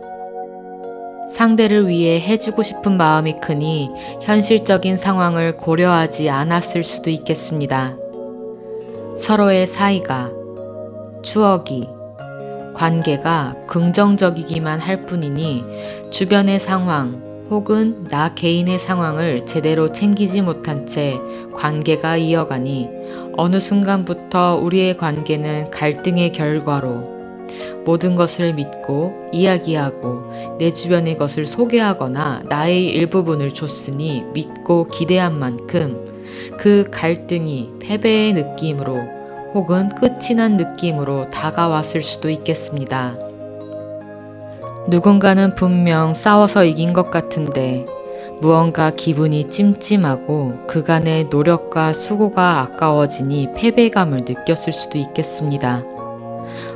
Speaker 1: 상대를 위해 해주고 싶은 마음이 크니 현실적인 상황을 고려하지 않았을 수도 있겠습니다. 서로의 사이가, 추억이, 관계가 긍정적이기만 할 뿐이니 주변의 상황 혹은 나 개인의 상황을 제대로 챙기지 못한 채 관계가 이어가니 어느 순간부터 우리의 관계는 갈등의 결과로 모든 것을 믿고 이야기하고 내 주변의 것을 소개하거나 나의 일부분을 줬으니 믿고 기대한 만큼 그 갈등이 패배의 느낌으로 혹은 끝이 난 느낌으로 다가왔을 수도 있겠습니다. 누군가는 분명 싸워서 이긴 것 같은데 무언가 기분이 찜찜하고 그간의 노력과 수고가 아까워지니 패배감을 느꼈을 수도 있겠습니다.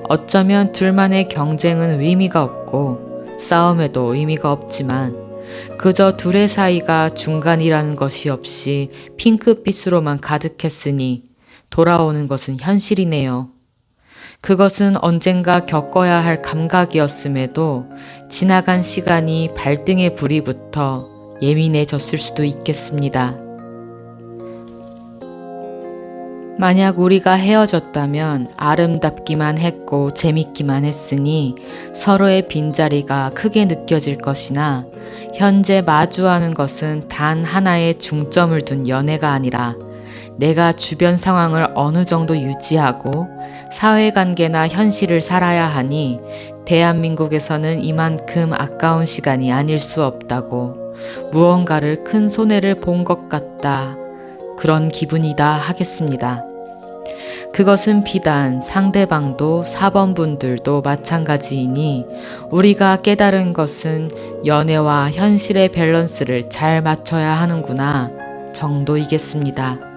Speaker 1: 어쩌면 둘만의 경쟁은 의미가 없고 싸움에도 의미가 없지만 그저 둘의 사이가 중간이라는 것이 없이 핑크빛으로만 가득했으니 돌아오는 것은 현실이네요. 그것은 언젠가 겪어야 할 감각이었음에도 지나간 시간이 발등에 불이 붙어 예민해졌을 수도 있겠습니다. 만약 우리가 헤어졌다면 아름답기만 했고 재밌기만 했으니 서로의 빈자리가 크게 느껴질 것이나 현재 마주하는 것은 단 하나의 중점을 둔 연애가 아니라 내가 주변 상황을 어느 정도 유지하고 사회관계나 현실을 살아야 하니 대한민국에서는 이만큼 아까운 시간이 아닐 수 없다고 무언가를 큰 손해를 본 것 같다. 그런 기분이다 하겠습니다. 그것은 비단 상대방도 4번 분들도 마찬가지이니 우리가 깨달은 것은 연애와 현실의 밸런스를 잘 맞춰야 하는구나 정도이겠습니다.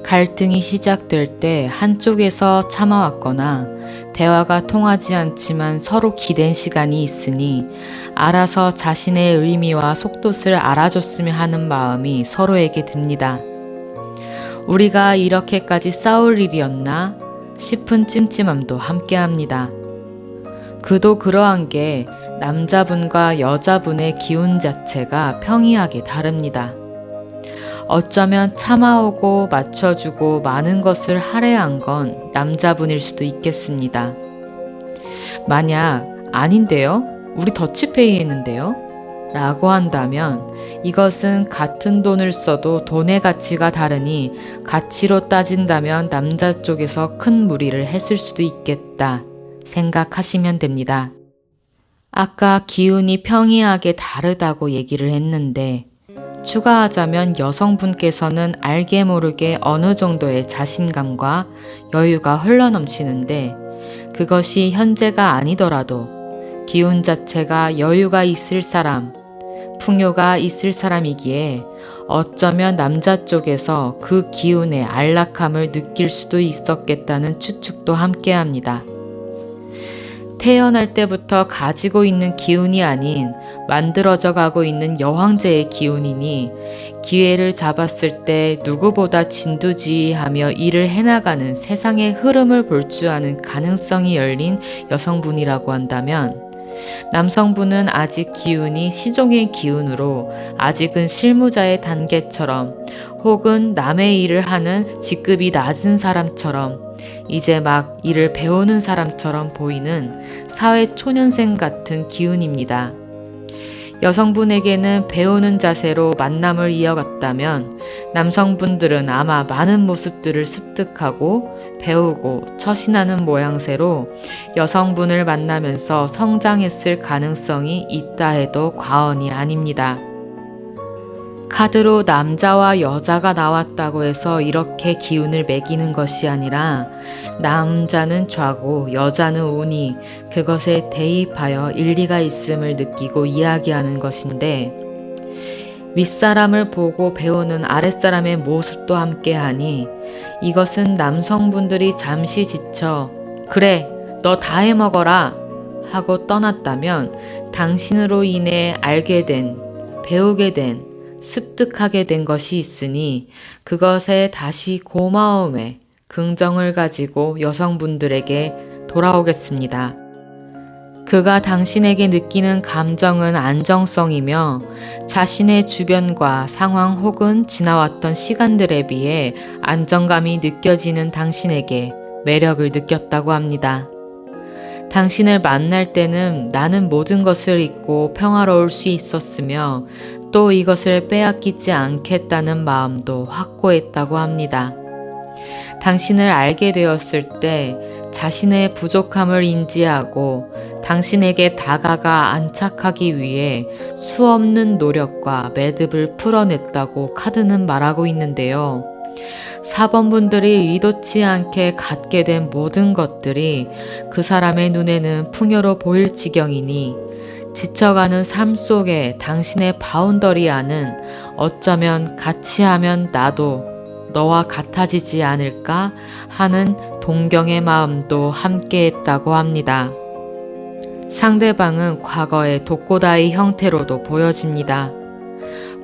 Speaker 1: 갈등이 시작될 때 한쪽에서 참아왔거나 대화가 통하지 않지만 서로 기댄 시간이 있으니 알아서 자신의 의미와 속뜻을 알아줬으면 하는 마음이 서로에게 듭니다. 우리가 이렇게까지 싸울 일이었나 싶은 찜찜함도 함께합니다. 그도 그러한 게 남자분과 여자분의 기운 자체가 평이하게 다릅니다. 어쩌면 참아오고 맞춰주고 많은 것을 할애한 건 남자분일 수도 있겠습니다. 만약 아닌데요? 우리 더치페이 했는데요? 라고 한다면 이것은 같은 돈을 써도 돈의 가치가 다르니 가치로 따진다면 남자 쪽에서 큰 무리를 했을 수도 있겠다 생각하시면 됩니다. 아까 기운이 평이하게 다르다고 얘기를 했는데 추가하자면 여성분께서는 알게 모르게 어느 정도의 자신감과 여유가 흘러넘치는데 그것이 현재가 아니더라도 기운 자체가 여유가 있을 사람, 풍요가 있을 사람이기에 어쩌면 남자 쪽에서 그 기운의 안락함을 느낄 수도 있었겠다는 추측도 함께합니다. 태어날 때부터 가지고 있는 기운이 아닌 만들어져 가고 있는 여황제의 기운이니 기회를 잡았을 때 누구보다 진두지휘하며 일을 해나가는 세상의 흐름을 볼 줄 아는 가능성이 열린 여성분이라고 한다면 남성분은 아직 기운이 시종의 기운으로 아직은 실무자의 단계처럼 혹은 남의 일을 하는 직급이 낮은 사람처럼 이제 막 일을 배우는 사람처럼 보이는 사회 초년생 같은 기운입니다. 여성분에게는 배우는 자세로 만남을 이어갔다면 남성분들은 아마 많은 모습들을 습득하고 배우고 처신하는 모양새로 여성분을 만나면서 성장했을 가능성이 있다 해도 과언이 아닙니다. 카드로 남자와 여자가 나왔다고 해서 이렇게 기운을 매기는 것이 아니라 남자는 좌고 여자는 우니 그것에 대입하여 일리가 있음을 느끼고 이야기하는 것인데, 윗사람을 보고 배우는 아랫사람의 모습도 함께하니 이것은 남성분들이 잠시 지쳐 그래 너 다 해먹어라 하고 떠났다면 당신으로 인해 알게 된, 배우게 된, 습득하게 된 것이 있으니 그것에 다시 고마움에 긍정을 가지고 여성분들에게 돌아오겠습니다. 그가 당신에게 느끼는 감정은 안정성이며 자신의 주변과 상황 혹은 지나왔던 시간들에 비해 안정감이 느껴지는 당신에게 매력을 느꼈다고 합니다. 당신을 만날 때는 나는 모든 것을 잊고 평화로울 수 있었으며 또 이것을 빼앗기지 않겠다는 마음도 확고했다고 합니다. 당신을 알게 되었을 때 자신의 부족함을 인지하고 당신에게 다가가 안착하기 위해 수없는 노력과 매듭을 풀어냈다고 카드는 말하고 있는데요. 4번 분들이 의도치 않게 갖게 된 모든 것들이 그 사람의 눈에는 풍요로 보일 지경이니 지쳐가는 삶 속에 당신의 바운더리아는 어쩌면 같이 하면 나도 너와 같아지지 않을까 하는 동경의 마음도 함께했다고 합니다. 상대방은 과거의 독고다이 형태로도 보여집니다.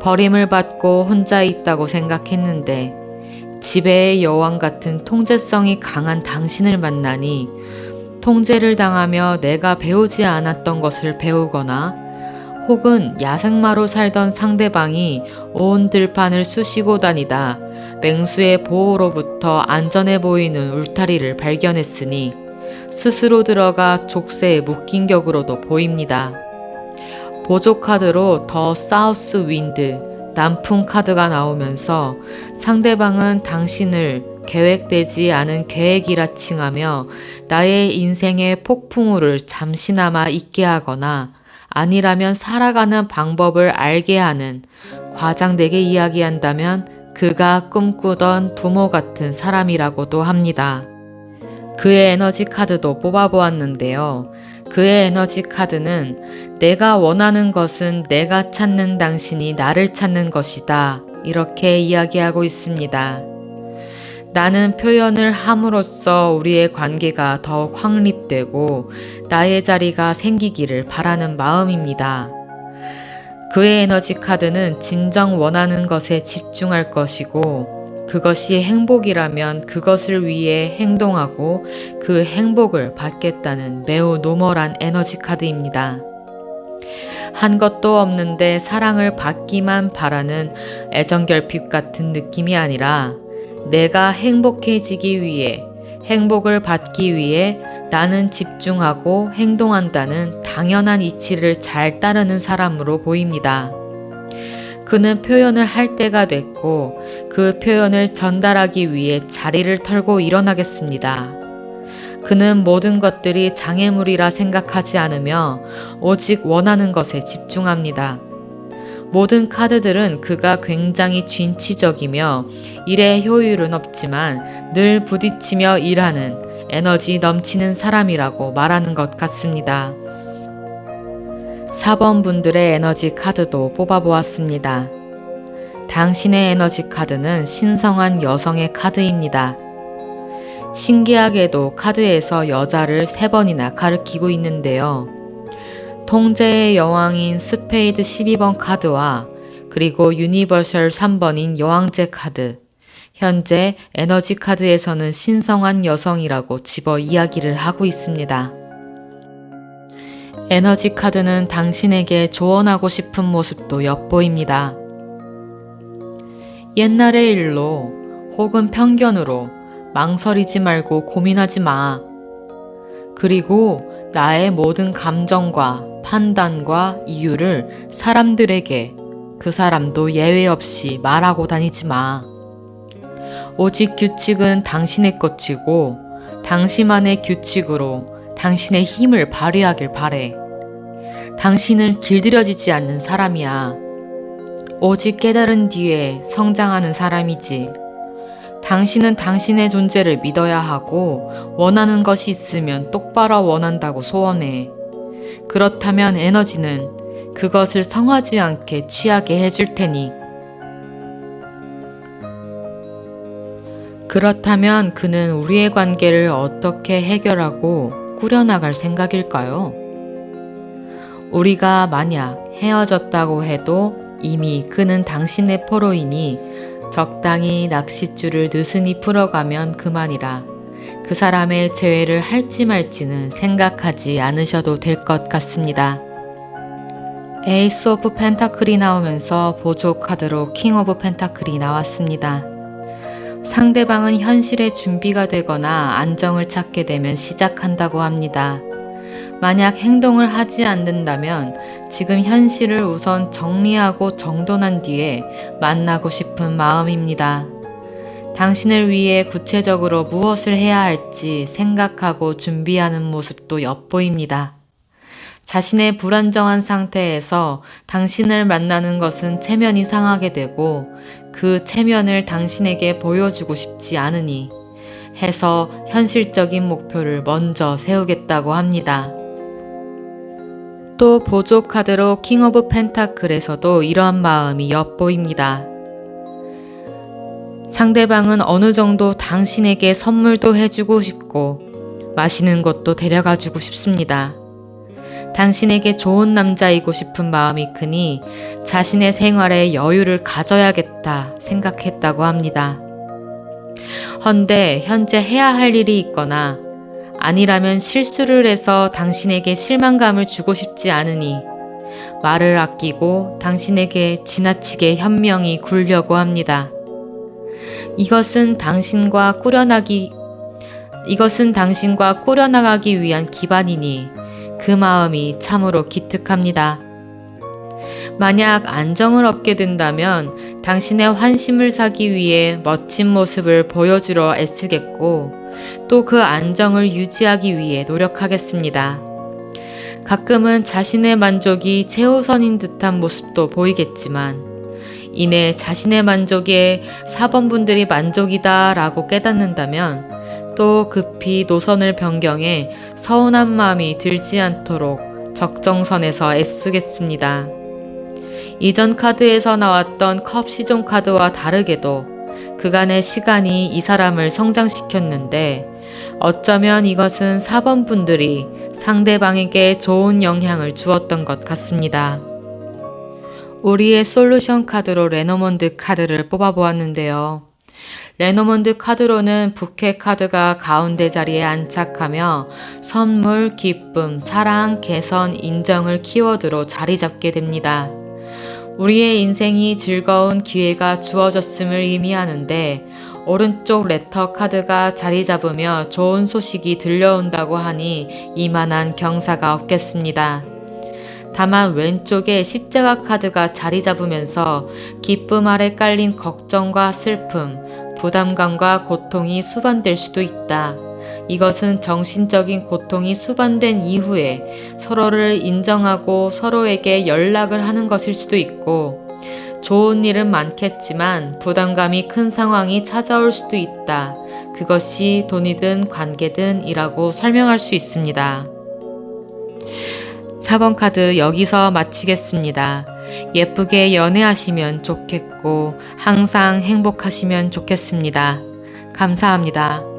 Speaker 1: 버림을 받고 혼자 있다고 생각했는데 지배의 여왕 같은 통제성이 강한 당신을 만나니 통제를 당하며 내가 배우지 않았던 것을 배우거나 혹은 야생마로 살던 상대방이 온 들판을 쑤시고 다니다 맹수의 보호로부터 안전해 보이는 울타리를 발견했으니 스스로 들어가 족쇄에 묶인 격으로도 보입니다. 보조 카드로 더 사우스 윈드, 남풍 카드가 나오면서 상대방은 당신을 계획되지 않은 계획이라 칭하며 나의 인생의 폭풍우를 잠시나마 잊게 하거나 아니라면 살아가는 방법을 알게 하는, 과장되게 이야기한다면 그가 꿈꾸던 부모 같은 사람이라고도 합니다. 그의 에너지 카드도 뽑아보았는데요. 그의 에너지 카드는 내가 원하는 것은 내가 찾는 당신이 나를 찾는 것이다. 이렇게 이야기하고 있습니다. 나는 표현을 함으로써 우리의 관계가 더욱 확립되고 나의 자리가 생기기를 바라는 마음입니다. 그의 에너지 카드는 진정 원하는 것에 집중할 것이고 그것이 행복이라면 그것을 위해 행동하고 그 행복을 받겠다는 매우 노멀한 에너지 카드입니다. 한 것도 없는데 사랑을 받기만 바라는 애정결핍 같은 느낌이 아니라 내가 행복해지기 위해, 행복을 받기 위해 나는 집중하고 행동한다는 당연한 이치를 잘 따르는 사람으로 보입니다. 그는 표현을 할 때가 됐고 그 표현을 전달하기 위해 자리를 털고 일어나겠습니다. 그는 모든 것들이 장애물이라 생각하지 않으며 오직 원하는 것에 집중합니다. 모든 카드들은 그가 굉장히 진취적이며 일의 효율은 없지만 늘 부딪히며 일하는 에너지 넘치는 사람이라고 말하는 것 같습니다. 4번 분들의 에너지 카드도 뽑아보았습니다. 당신의 에너지 카드는 신성한 여성의 카드입니다. 신기하게도 카드에서 여자를 3번이나 가리키고 있는데요. 통제의 여왕인 스페이드 12번 카드와 그리고 유니버셜 3번인 여왕제 카드, 현재 에너지 카드에서는 신성한 여성이라고 집어 이야기를 하고 있습니다. 에너지 카드는 당신에게 조언하고 싶은 모습도 엿보입니다. 옛날의 일로 혹은 편견으로 망설이지 말고 고민하지 마. 그리고 나의 모든 감정과 판단과 이유를 사람들에게, 그 사람도 예외 없이 말하고 다니지 마. 오직 규칙은 당신의 것이고 당신만의 규칙으로 당신의 힘을 발휘하길 바래. 당신은 길들여지지 않는 사람이야. 오직 깨달은 뒤에 성장하는 사람이지. 당신은 당신의 존재를 믿어야 하고 원하는 것이 있으면 똑바로 원한다고 소원해. 그렇다면 에너지는 그것을 성하지 않게 취하게 해줄 테니. 그렇다면 그는 우리의 관계를 어떻게 해결하고 꾸려나갈 생각일까요? 우리가 만약 헤어졌다고 해도 이미 그는 당신의 포로이니 적당히 낚싯줄을 느슨히 풀어가면 그만이라. 그 사람의 재회를 할지 말지는 생각하지 않으셔도 될 것 같습니다. 에이스 오브 펜타클이 나오면서 보조 카드로 킹 오브 펜타클이 나왔습니다. 상대방은 현실에 준비가 되거나 안정을 찾게 되면 시작한다고 합니다. 만약 행동을 하지 않는다면 지금 현실을 우선 정리하고 정돈한 뒤에 만나고 싶은 마음입니다. 당신을 위해 구체적으로 무엇을 해야 할지 생각하고 준비하는 모습도 엿보입니다. 자신의 불안정한 상태에서 당신을 만나는 것은 체면이 상하게 되고 그 체면을 당신에게 보여주고 싶지 않으니 해서 현실적인 목표를 먼저 세우겠다고 합니다. 또 보조 카드로 킹 오브 펜타클에서도 이러한 마음이 엿보입니다. 상대방은 어느 정도 당신에게 선물도 해주고 싶고 맛있는 것도 데려가주고 싶습니다. 당신에게 좋은 남자이고 싶은 마음이 크니 자신의 생활에 여유를 가져야겠다 생각했다고 합니다. 헌데 현재 해야 할 일이 있거나 아니라면 실수를 해서 당신에게 실망감을 주고 싶지 않으니 말을 아끼고 당신에게 지나치게 현명히 굴려고 합니다. 이것은 당신과 꾸려나가기 위한 기반이니 그 마음이 참으로 기특합니다. 만약 안정을 얻게 된다면 당신의 환심을 사기 위해 멋진 모습을 보여주려 애쓰겠고 또 그 안정을 유지하기 위해 노력하겠습니다. 가끔은 자신의 만족이 최우선인 듯한 모습도 보이겠지만 이내 자신의 만족에 4번분들이 만족이다 라고 깨닫는다면 또 급히 노선을 변경해 서운한 마음이 들지 않도록 적정선에서 애쓰겠습니다. 이전 카드에서 나왔던 컵 시종 카드와 다르게도 그간의 시간이 이 사람을 성장시켰는데 어쩌면 이것은 4번 분들이 상대방에게 좋은 영향을 주었던 것 같습니다. 우리의 솔루션 카드로 레노몬드 카드를 뽑아보았는데요. 레노몬드 카드로는 부캐 카드가 가운데 자리에 안착하며 선물, 기쁨, 사랑, 개선, 인정을 키워드로 자리 잡게 됩니다. 우리의 인생이 즐거운 기회가 주어졌음을 의미하는데 오른쪽 레터 카드가 자리 잡으며 좋은 소식이 들려온다고 하니 이만한 경사가 없겠습니다. 다만 왼쪽에 십자가 카드가 자리 잡으면서 기쁨 아래 깔린 걱정과 슬픔, 부담감과 고통이 수반될 수도 있다. 이것은 정신적인 고통이 수반된 이후에 서로를 인정하고 서로에게 연락을 하는 것일 수도 있고 좋은 일은 많겠지만 부담감이 큰 상황이 찾아올 수도 있다. 그것이 돈이든 관계든 이라고 설명할 수 있습니다. 4번 카드 여기서 마치겠습니다. 예쁘게 연애하시면 좋겠고 항상 행복하시면 좋겠습니다. 감사합니다.